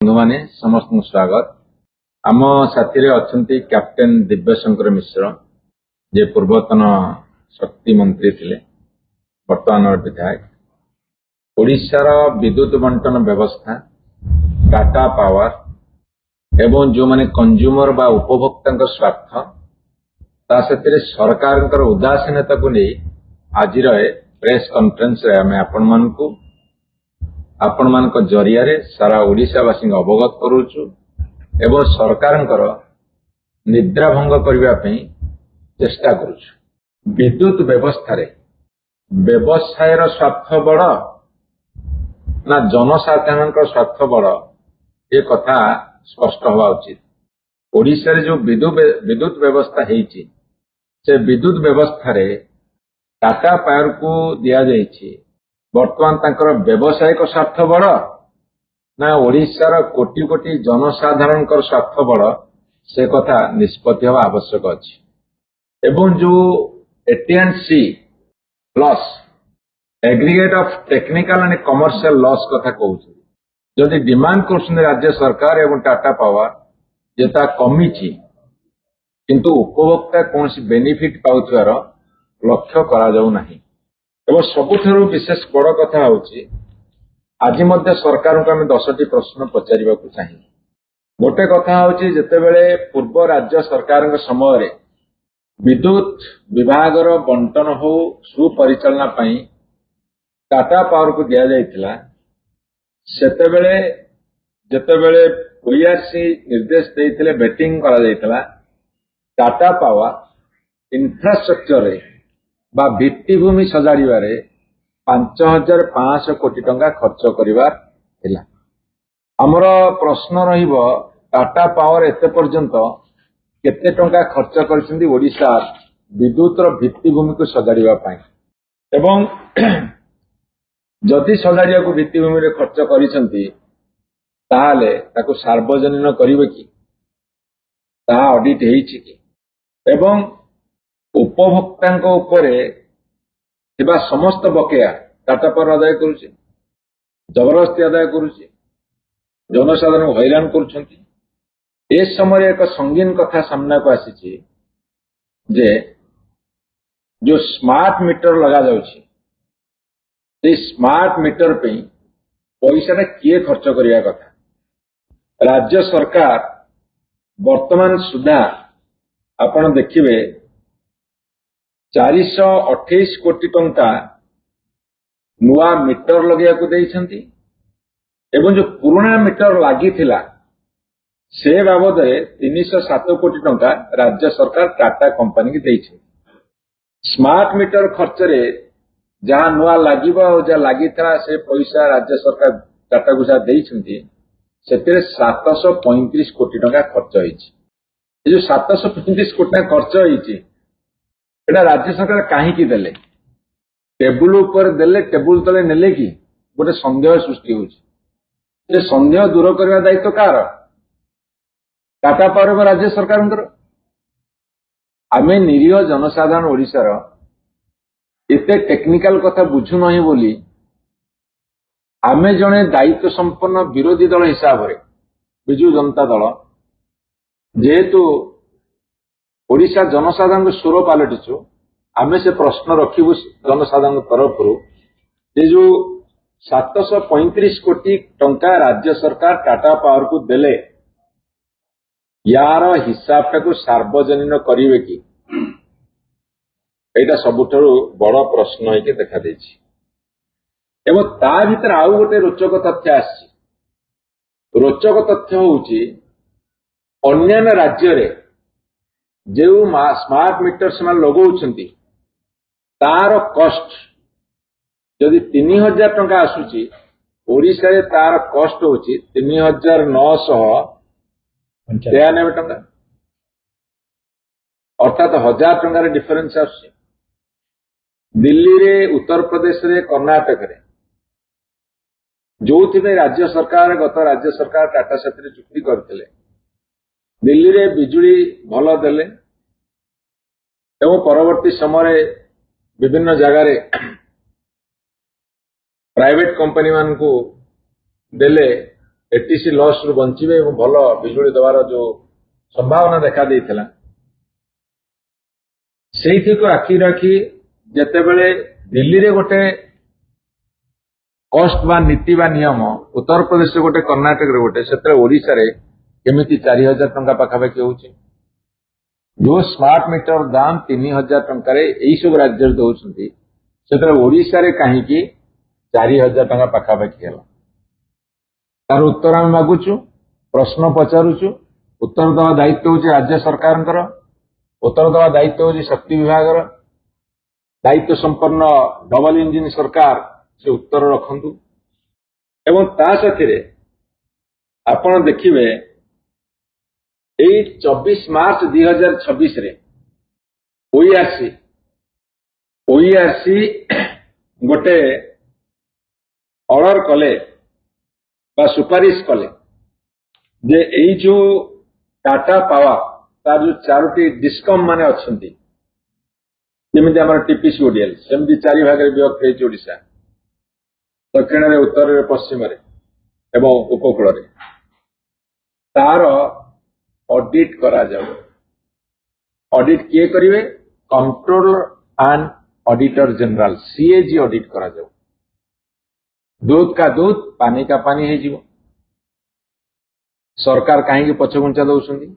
बंधुमाने समस्त स्वागत। आम साथी अच्छा कैप्टेन दिव्यशंकर मिश्र जे पूर्वतन शक्ति मंत्री थे वर्तमान विधायक। ओडिशार विद्युत बंटन व्यवस्था टाटा पावर एवं जो माने कंज्यूमर बा उपभोक्ता स्वार्थ ता साथी सरकार उदासीनता को नहीं आज प्रेस कॉन्फ्रेंस रे आमे आपण मान जरिया सारा ओडिशावासी अवगत करूचु एवं सरकार निद्रा भंग करने चेष्टा करुचु। विद्युत व्यवस्था रे व्यवसाय स्वार्थ बड़ ना जनसाधारण स्वार्थ बड़ ये कथा स्पष्ट हवा उचित। ओडिशा रे जो विद्युत व्यवस्था हेची से विद्युत व्यवस्था रे टाटा पावर को दिया जायछि वर्तमान तांकर व्यवसायिक स्वार्थ बड़ ना ओडिशार कोटी कोटी जनसाधारण स्वार्थ बड़ से कथा निष्पत्ति हवा आवश्यक अछि। एवं जो AT&C loss aggregate of technical and commercial loss कथा कहउछि जदि डिमांड करछन राज्य सरकार एवं टाटा पावर जेता कमी किंतु उपभोक्ता कौन बेनिफिट पाउथवार लक्ष्य करा जाउ नाही। एवं सबुठारु विशेष बड़ कथा होछि आज मध्य सरकार को आम 10टी प्रश्न पचारिबा को चाहिए। गोटे कथा होछि जेतेबेले पूर्व राज्य सरकार समय रे विद्युत विभाग बंटन हो सुपरिचालना पई टाटा पावर को दिया जायतिला सेतेबेले जेतेबेले ओईआरसी निर्देश देइथिले बेटिंग करा जायतिला टाटा पावर इंफ्रास्ट्रक्चर रे बा भित्तिभूमि सजाड़िबारे 5500 कोटी टंका खर्च करिबार थिला। हमर प्रश्न रहिबो टाटा पावर एते पर्यंत केते टंका खर्च करछन्ती ओडिशा विद्युत रो भित्तिभूमि को सजाड़िबा पई एवं जदि सजाड़िया को भित्तिभूमि रे खर्च करिसन्ती ताहाले ताको सार्वजनीन करिवे कि ताहा ऑडिट हेइछि कि एवं उपभोक्ता उपरे थिबा समस्त बकेया टाटा पावर आदाय करुचे जबरदस्ती आदाय करुचे जनसाधारण हैरान करुछन्ती। ए समय एक संगीन कथा सामना को आसीछि जे जो स्मार्ट मीटर लगा जाउछि से स्मार्ट मीटर पे पैसा किए खर्च करिया कथा। राज्य सरकार वर्तमान सुधा आपण देखिबे 428 कोटी टंका नुआ मीटर लगे को देइछन्ती एवं जो पुराना मीटर लागि थिला से बाबद 307 कोटी टंका राज्य सरकार टाटा कंपनी की देइछे। स्मार्ट मीटर खर्च रे जहां नुआ लागिबा और जहां लागिथरा से पैसा राज्य सरकार टाटा को जा देइछन्ती सेते 735 कोटी टंका खर्च होइछि। ये जो 735 कोटी टंका खर्च होइछि एटा राज्य सरकार काहीकि देले टेबुल ऊपर देले टेबुल तले नेले कि गोटे संदेह सृष्टि होछि। से संदेह दूर करबा दायित्व कार टाटा पावर राज्य सरकार। आमे निरीह जनसाधारण ओडिशार एते टेक्निकल कथा बुझु नहीं बोली आमे जने दायित्व संपन्न विरोधी दल हिसाब रे बिजु जनता दल जेहेतु ओडिशा जनसाधारण स्वर पलटिचु आमे से प्रश्न रखिबु जनसाधारण तरफ ये जो 735 कोटी टंका राज्य सरकार टाटा पावर को देले यार हिसाब टाको सार्वजनीन करिवे कि एटा सबुठारु बड़ प्रश्न होइके देखा देछि। एवं ता भीतर आउ गोटे रोचक तथ्य आछि। रोचक तथ्य होउछि अन्य राज्य रे जो स्मार्ट मीटर से लगौछन्ती तार कॉस्ट जदि 3000 टंका आसुची ओडिशा रे तार कॉस्ट होची 3993 टंका अर्थात 1000 टंका रे डिफरेंस आसुची। दिल्ली रे उत्तर प्रदेश रे कर्नाटक रे जो राज्य सरकार गत राज्य सरकार टाटा साथी चुक्ति करथिले दिल्ली रे बिजुली भल देले एवं परवर्ती समय विभिन्न जगार प्राइवेट कंपनी मान को देले एटीसी लॉस रु बंचिबे एवं भल बिजुली देवार जो संभावना देखा देइथिला सेठी को आखि रखी जेतेबेले दिल्ली रे गोटे कॉस्ट बा नीति बा नियम उत्तर प्रदेश गोटे कर्णाटक रे गोटे सेते ओडिसा रे केमिति 4000 टंका पाखापाखि होउची जो स्मार्ट मीटर दाम 3000 टंका रे एई सब राज्य रे दउछंती सेते ओडिसा रे काहे की 4000 टंका पाखापाखि होला तार उत्तर हम मागुछु प्रश्न पचारुछु उत्तर देवा दायित्व होची राज्य सरकारଙ୍କର उत्तर देवा दायित्व होची शक्ति विभागर दायित्व संपन्न डबल इंजिन सरकार से उत्तर रखंतु एवं ता साथी आपण देखिबे एई 24 मार्च 2026 रे ओईआरसी गोटे ऑर्डर कले बा सुपारिश कले जे एई जो टाटा पावर तार जो चारोटी डिस्कम माने अछंती जेमिति हमर टीपीसी ओडीएल सेमिति चारि भाग रे विभक्त हेछि ओडिसा दक्षिण रे उत्तर रे पश्चिम रे एवं उपकूल रे तार ऑडिट करा जाऊ ऑडिट किए करिवे controller and auditor general CAG audit करा जाऊ दूध का दूध पानी का पानी है जीव सरकार कहीं पछघुंचा दउछंती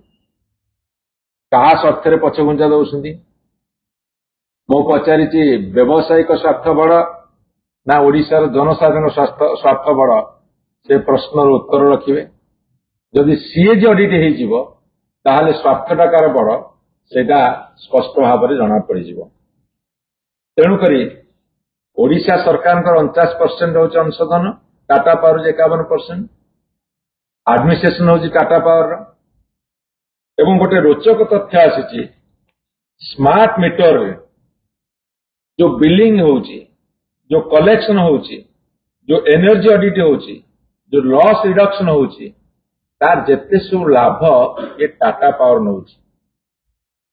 कहा स्वार्थ रे पछघुंचा दउछंती मो पचारिची व्यावसायिक स्वार्थ बड़ ना ओडिशार जनसाधारण स्वार्थ बड़ से प्रश्नर उत्तर रखिबे जदि सीएजी ऑडिट हे जीव ताहाले स्वार्थटा कार बड़ सेटा स्पष्ट भाव में जना पड़ जीव तेणु करी ओडिशा सरकार 49% होची अंशधन टाटा पावर 51% एडमिनिस्ट्रेशन होची टाटा पावर एवं गोटे रोचक तथ्य आसी स्मार्ट मीटर जो बिलिंग होची जो कलेक्शन होची जो एनर्जी ऑडिट होची जो लॉस रिडक्शन होची तार जेते सब लाभ ये टाटा पावर नउची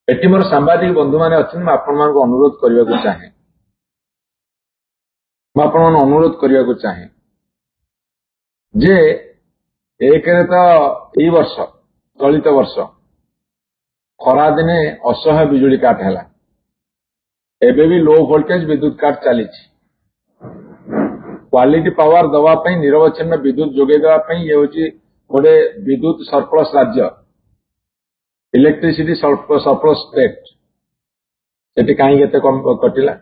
एटी मोर सांबादिक बंधु माने अछन आपण मान को अनुरोध करबा को चाहे अनुरोध करने को चाहे जे एक तो यही वर्ष चलित वर्ष खरा दिने असह्य बिजुली काट है एबे भी लो वोल्टेज विद्युत काट चली क्वालिटी पावर दवाई निरवच्छिन्न विद्युत जोगे देवाई ये हूँ गोटे विद्युत सरप्लस राज्य इलेक्ट्रिसिटी सरप्लस स्टेट से कहीं कटिला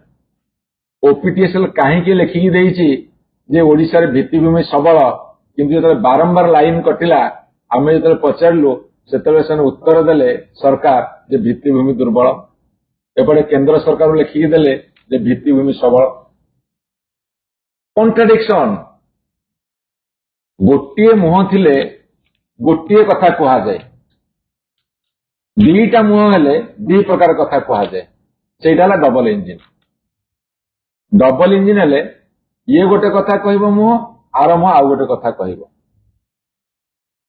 ओपीटीएसएल कहीं लिखिकी देइछि जे ओडिशा रे भित्तिभूमि सबल किंतु जो बारंबार लाइन कटिला आमे जो पचारू से उत्तर देले सरकार जे भित्तिभूमि दुर्बल एपटे केंद्र सरकार लिखिकी देले जे भित्तिभूमि सबल कॉन्ट्राडिक्शन गोटे मुह थिले गोटे कथा कहा जाए दीटा मुह हेले दी प्रकार कथा कहा जाए सेटा हला डबल इंजिन हेले ये गोटे कथा कहबो मुह आर मुह आउ गोटे कथा कहबो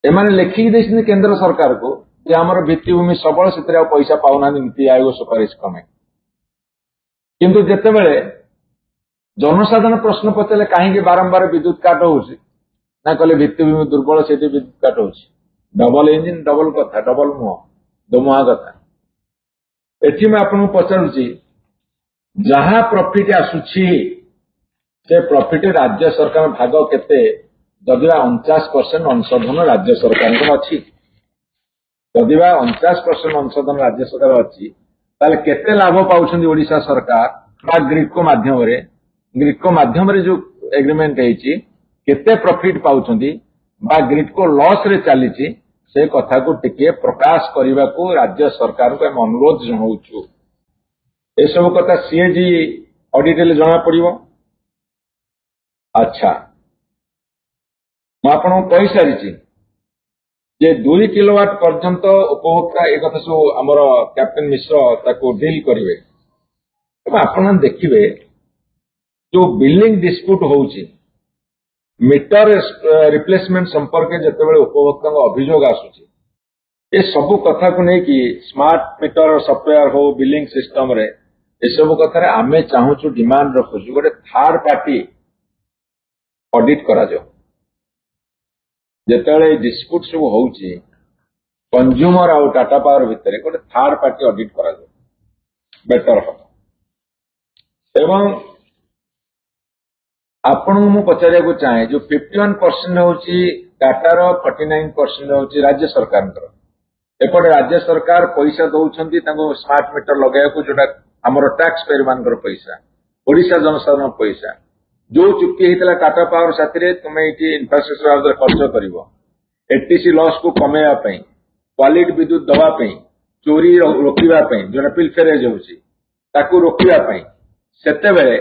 एमाने लेखिक देइछन केंद्र सरकार को जे हमर भित्तिभूमि सबल सेतरे पैसा पाउना नीति आयोग सुपारिश कमे किंतु जेतेबेले जनसाधारण प्रश्न पचले कहीं बारंबार विद्युत काट होउछि ना कहले भित्तिभूमि दुर्बल सेठी विद्युत काट होउछि डबल इंजिन डबल कथा डबल मुह दोमुहा कथा एठी मैं आपन पचारुछि जहां प्रॉफिट आसुछि से प्रॉफिट राज्य सरकार भाग केते जदिवा 49% अंशधन राज्य सरकार को अछि जदिवा 49% अंशधन राज्य सरकार अछि ताले केते लाभ पाउछन्ती ओडिशा सरकार बा ग्रिडको माध्यम रे जो एग्रीमेंट हेछि केते प्रॉफिट पाउछन्ती बा ग्रिडको लॉस रे चलीछि से कथा को टिके प्रकाश करबा को राज्य सरकार को हम अनुरोध जनाउछु ए सब कथा सीएजी ऑडिट ले जना पड़िबो अच्छा मैं आपन कहि सारिछि जे 2 किलोवाट पर्यंत उपभोक्ता एक कथा सब हमर कैप्टन मिश्र ताको डील करिवे तब आपन देखिबे जो बिलिंग डिस्प्यूट होउछि मीटर रिप्लेसमेंट संपर्क जेतेबेले उपभोक्ता अभियोग आसुछि ए सब कथा को नै कि स्मार्ट मीटर सॉफ्टवेयर हो बिलिंग सिस्टम रे ए सब कथा आमे चाहूछु डिमांड रखुछु गोटे थर्ड पार्टी ऑडिट करा जाओ ଯେତେବେଳେ ଡିସ୍ପ୍ୟୁଟ ସବୁ ହଉଛି କଞ୍ଜ୍ୟୁମର ଆଉ ଟାଟା ପାୱାର ଭିତରେ ଗୋଟେ ଥାର୍ଡ ପାର୍ଟି ଅଡିଟ୍ କରାଯାଉ ବେଟର ହବ। ଏବଂ ଆପଣଙ୍କୁ ମୁଁ ପଚାରିବାକୁ ଚାହେଁ ଯୋଉ 51% ହଉଛି ଟାଟାର 49% ହଉଛି ରାଜ୍ୟ ସରକାରଙ୍କର। ଏପଟେ ରାଜ୍ୟ ସରକାର ପଇସା ଦଉଛନ୍ତି ତାଙ୍କୁ ସ୍ମାର୍ଟ ମିଟର ଲଗାଇବାକୁ ଯୋଉଟା ଆମର ଟ୍ୟାକ୍ସ ପେୟର ମାନଙ୍କର ପଇସା, ଓଡିଶା ଜନସାଧାରଣ ପଇସା। ଯୋଉ ଚୁକ୍ତି ହେଇଥିଲା ଟାଟା ପାୱାର ସାଥିରେ ତୁମେ ଏଇଠି ଇନଫ୍ରାଷ୍ଟ୍ରକ୍ଚର ଭାବରେ ଖର୍ଚ୍ଚ କରିବ, ଏଟିସି ଲସ୍ କୁ କମେଇବା ପାଇଁ, କ୍ୱାଲିଟି ବିଦ୍ୟୁତ ଦବା ପାଇଁ, ଚୋରି ରୋକିବା ପାଇଁ, ଯୋଉଟା ପିଲଫେରେଜ ହଉଛି ତାକୁ ରୋକିବା ପାଇଁ, ସେତେବେଳେ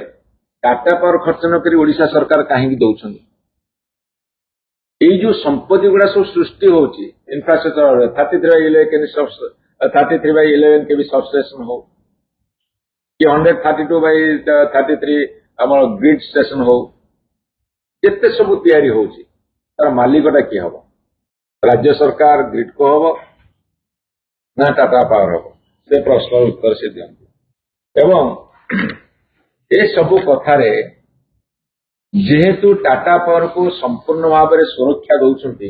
ଟାଟା ପାୱାର ଖର୍ଚ୍ଚ ନ କରି ଓଡିଶା ସରକାର କାହିଁକି ଦଉଛନ୍ତି? ଏଇ ଯୋଉ ସମ୍ପତ୍ତି ଗୁଡା ସବୁ ସୃଷ୍ଟି ହଉଛି ଇନଫ୍ରାଷ୍ଟ୍ରକ୍ଚର 33/11 କେବି ସବଷ୍ଟେସନ ହଉ କି 132/33 ଆମର ଗ୍ରିଡ୍ ଷ୍ଟେସନ ହଉ, ଯେତେ ସବୁ ତିଆରି ହଉଛି ତାର ମାଲିକଟା କିଏ ହବ? ରାଜ୍ୟ ସରକାର ଗ୍ରିଡ୍କୋ ହବ ନା ଟାଟା ପାୱାର ହବ? ସେ ପ୍ରଶ୍ନର ଉତ୍ତର ସେ ଦିଅନ୍ତି। ଏବଂ ଏସବୁ କଥାରେ ଯେହେତୁ ଟାଟା ପାୱାରକୁ ସମ୍ପୂର୍ଣ୍ଣ ଭାବରେ ସୁରକ୍ଷା ଦଉଛନ୍ତି,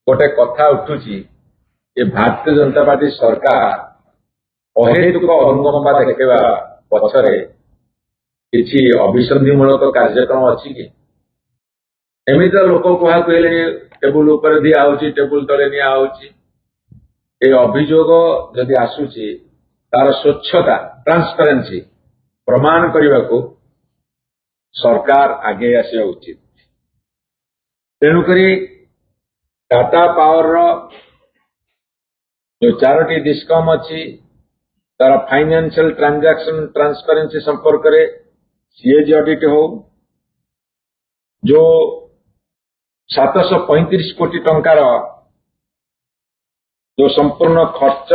ଗୋଟେ କଥା ଉଠୁଛି ଯେ ଭାରତୀୟ ଜନତା ପାର୍ଟି ସରକାର ଅହେତୁକ ଅନୁକମ୍ପା ଦେଖାଇବା ପଛରେ କିଛି ଅଭିସନ୍ଧିମୂଳକ କାର୍ଯ୍ୟକ୍ରମ ଅଛି କି? ଏମିତି ଲୋକ କୁହା କହିଲେଣି ଟେବୁଲ ଉପରେ ଦିଆ ହଉଛି, ଟେବୁଲ ତଳେ ନିଆ ହଉଛି। ଏ ଅଭିଯୋଗ ଯଦି ଆସୁଛି ତାର ସ୍ୱଚ୍ଛତା ଟ୍ରାନ୍ସପାରେନ୍ସି ପ୍ରମାଣ କରିବାକୁ ସରକାର ଆଗେଇ ଆସିବା ଉଚିତ। ତେଣୁକରି ଟାଟା ପାୱାରର ଯୋଉ 4ଟି ଡିସ୍କମ୍ ଅଛି ତାର ଫାଇନାନ୍ସିଆଲ ଟ୍ରାଞ୍ଜାକ୍ସନ ଟ୍ରାନ୍ସପାରେନ୍ସି ସମ୍ପର୍କରେ ସିଏଜି ଅଡିଟ୍ ହଉ, ଯୋଉ 735 କୋଟି ଟଙ୍କାର ଯୋଉ ସମ୍ପୂର୍ଣ୍ଣ ଖର୍ଚ୍ଚ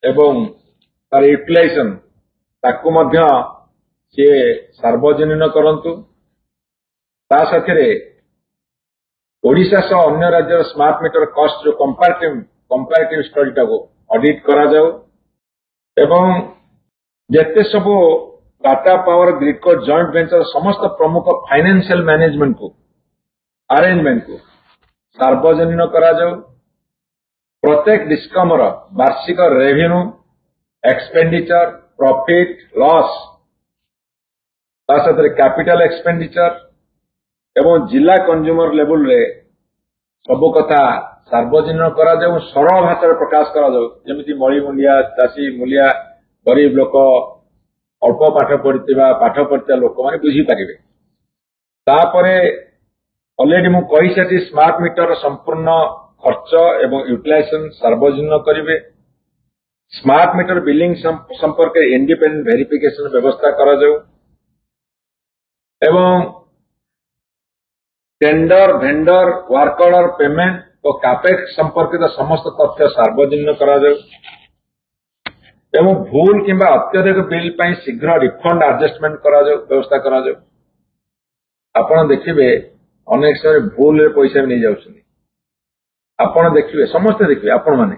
ଏବଂ ତାର ୟୁଟିଲାଇଜେସନ ତାକୁ ମଧ୍ୟ ସିଏ ସାର୍ବଜନୀନ କରନ୍ତୁ। ତା ସାଥିରେ ଓଡିଶା ସହ ଅନ୍ୟ ରାଜ୍ୟର ସ୍ମାର୍ଟ ମିଟର କଷ୍ଟ ଯୋଉ କମ୍ପାରେଟିଭ ଷ୍ଟଡିଟାକୁ ଅଡିଟ୍ କରାଯାଉ ଏବଂ ଯେତେ ସବୁ Tata power GRIDCO joint venture ସମସ୍ତ ପ୍ରମୁଖ ଫାଇନାନ୍ସିଆଲ ମ୍ୟାନେଜମେଣ୍ଟକୁ ଆରେଞ୍ଜମେଣ୍ଟକୁ ସାର୍ବଜନୀନ କରାଯାଉ। ପ୍ରତ୍ୟେକ ଡିସ୍କମର ବାର୍ଷିକ ରେଭିନ୍ୟୁ, ଏକ୍ସପେଣ୍ଡିଚର, ପ୍ରଫିଟ୍, ଲସ୍, ତା ସାଥିରେ କ୍ୟାପିଟାଲ ଏକ୍ସପେଣ୍ଡିଚର ଏବଂ ଜିଲ୍ଲା କଞ୍ଜ୍ୟୁମର ଲେବୁଲରେ ସବୁ କଥା ସାର୍ବଜନୀନ କରାଯାଉ, ସରଳ ଭାଷାରେ ପ୍ରକାଶ କରାଯାଉ, ଯେମିତି ମଳିମୁଣ୍ଡିଆ, ଚାଷୀ ମୂଲିଆ, ଗରିବ ଲୋକ, ଅଳ୍ପ ପାଠ ପଢିଥିବା ଲୋକମାନେ ବୁଝିପାରିବେ। ତାପରେ ଅଲରେଡି ମୁଁ କହିସାରିଛି ସ୍ମାର୍ଟ ମିଟର ସମ୍ପୂର୍ଣ୍ଣ ଖର୍ଚ୍ଚ ଏବଂ ୟୁଟିଲାଇଜେସନ ସାର୍ବଜନୀନ କରିବେ। ସ୍ମାର୍ଟ ମିଟର ବିଲିଂ ସମ୍ପର୍କରେ ଇଣ୍ଡିପେଣ୍ଡେଣ୍ଟ ଭେରିଫିକେସନ ବ୍ୟବସ୍ଥା କରାଯାଉ ଏବଂ tender, vendor, work order payment ଓ କାପେକ୍ସ ସମ୍ପର୍କିତ ସମସ୍ତ ତଥ୍ୟ ସାର୍ବଜନୀନ କରାଯାଉ ଏବଂ ଭୁଲ କିମ୍ବା ଅତ୍ୟଧିକ ବିଲ୍ ପାଇଁ ଶୀଘ୍ର ରିଫଣ୍ଡ ଆଡଜଷ୍ଟମେଣ୍ଟ କରାଯାଉ ବ୍ୟବସ୍ଥା କରାଯାଉ। ଆପଣ ଦେଖିବେ ଅନେକ ସମୟରେ ଭୁଲରେ ପଇସା ନେଇଯାଉଛନ୍ତି। ଆପଣ ଦେଖିବେ, ସମସ୍ତେ ଦେଖିବେ, ଆପଣମାନେ,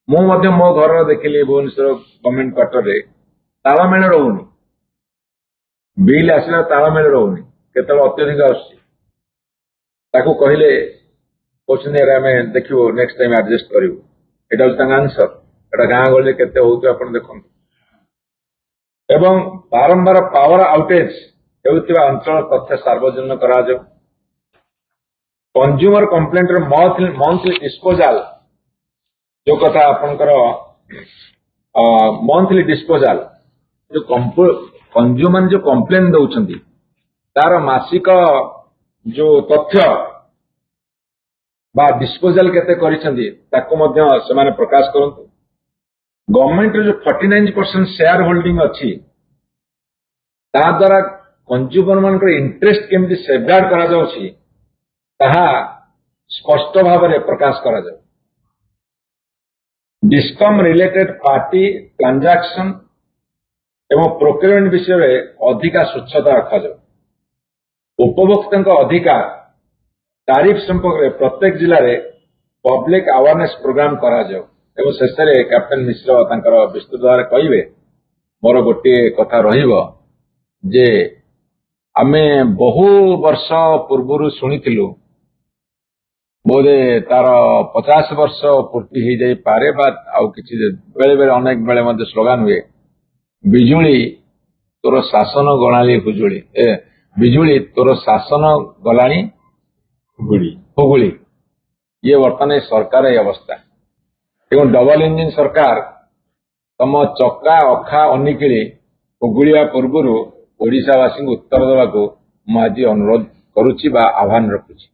ମୁଁ ମଧ୍ୟ ମୋ ଘରର ଦେଖିଲି ଭୁବନେଶ୍ୱର ଗଭର୍ଣ୍ଣମେଣ୍ଟ କ୍ୱାର୍ଟରରେ ତାଳମେଳ ରହୁନି, ବିଲ୍ ଆସିଲା ତାଳମେଳ ରହୁନି, କେତେବେଳେ ଅତ୍ୟଧିକ ଆସୁଛି, ତାକୁ କହିଲେ କହୁଛନ୍ତି ଆମେ ଦେଖିବୁ ନେକ୍ସଟ ଟାଇମ ଆଡଜଷ୍ଟ କରିବୁ। ଏଇଟା ହଉଛି ତାଙ୍କ ଆନ୍ସର। ଏଟା ଗାଁ ଗହଳିରେ କେତେ ହଉଥିବ ଆପଣ ଦେଖନ୍ତୁ। ଏବଂ ବାରମ୍ବାର ପାୱାର ଆଉଟେଜ ହେଉଥିବା ଅଞ୍ଚଳ ତଥ୍ୟ ସାର୍ବଜନୀନ କରାଯାଉ। କଞ୍ଜ୍ୟୁମର କମ୍ପ୍ଲେଣ୍ଟର ମନ୍ଥଲି ଡିସ୍ପୋଜାଲ, ଯୋଉ କଥା ଆପଣଙ୍କର ମନ୍ଥଲି ଡିସ୍ପୋଜାଲ, ଯୋଉ କଞ୍ଜ୍ୟୁମର ଯୋଉ କମ୍ପ୍ଲେନ ଦଉଛନ୍ତି ତାର ମାସିକ ଯୋଉ ତଥ୍ୟ ବା ଡିସ୍ପୋଜାଲ କେତେ କରିଛନ୍ତି ତାକୁ ମଧ୍ୟ ସେମାନେ ପ୍ରକାଶ କରନ୍ତୁ। ଗଭର୍ଣ୍ଣମେଣ୍ଟର ଯୋଉ 49% ସେୟାର ହୋଲ୍ଡିଂ ଅଛି ତା ଦ୍ୱାରା କଞ୍ଜ୍ୟୁମର ମାନଙ୍କର ଇଣ୍ଟରେଷ୍ଟ କେମିତି ସେଫଗାର୍ଡ କରାଯାଉଛି ତାହା ସ୍ପଷ୍ଟ ଭାବରେ ପ୍ରକାଶ କରାଯାଉ। ଡିସ୍କମ୍ ରିଲେଟେଡ୍ ପାର୍ଟି ଟ୍ରାଞ୍ଜାକ୍ସନ ଏବଂ ପ୍ରୋକ୍ୟୁରମେଣ୍ଟ ବିଷୟରେ ଅଧିକା ସ୍ୱଚ୍ଛତା ରଖାଯାଉ। ଉପଭୋକ୍ତାଙ୍କ ଅଧିକାର ତାରିଫ ସମ୍ପର୍କରେ ପ୍ରତ୍ୟେକ ଜିଲ୍ଲାରେ ପବ୍ଲିକ ଆୱାରନେସ ପ୍ରୋଗ୍ରାମ କରାଯାଉ। ଏବଂ ଶେଷରେ କ୍ୟାପ୍ଟେନ ମିଶ୍ର ତାଙ୍କର ବିସ୍ତୃତ ଭାବରେ କହିବେ। ମୋର ଗୋଟିଏ କଥା ରହିବ ଯେ ଆମେ ବହୁ ବର୍ଷ ପୂର୍ବରୁ ଶୁଣିଥିଲୁ ବୋଧେ ତାର 50 ବର୍ଷ ପୂର୍ତ୍ତି ହେଇଯାଇପାରେ ବା ଆଉ କିଛି ବେଳେ ବେଳେ ଅନେକ ବେଳେ ମଧ୍ୟ ସ୍ଲୋଗାନ ହୁଏ, ବିଜୁଳି ତୋର ଶାସନ ଗଣାଳି ହୁଜୁଳି, ବିଜୁଳି ତୋର ଶାସନ ଗଲାଣି ହୁଗୁଳି। ଇଏ ବର୍ତ୍ତମାନ ଏ ସରକାର এই ଅବସ୍ଥା। ଏବଂ ଡବଲ ଇଞ୍ଜିନ ସରକାର ତମ ଚକା ଅଖା ଅନିକିଳି ହୁଗୁଳିବା ପୂର୍ବରୁ ଓଡ଼ିଶାବାସୀଙ୍କୁ ଉତ୍ତର ଦେବାକୁ ମୁଁ ଆଜି ଅନୁରୋଧ କରୁଛି ବା ଆହ୍ୱାନ ରଖୁଛି।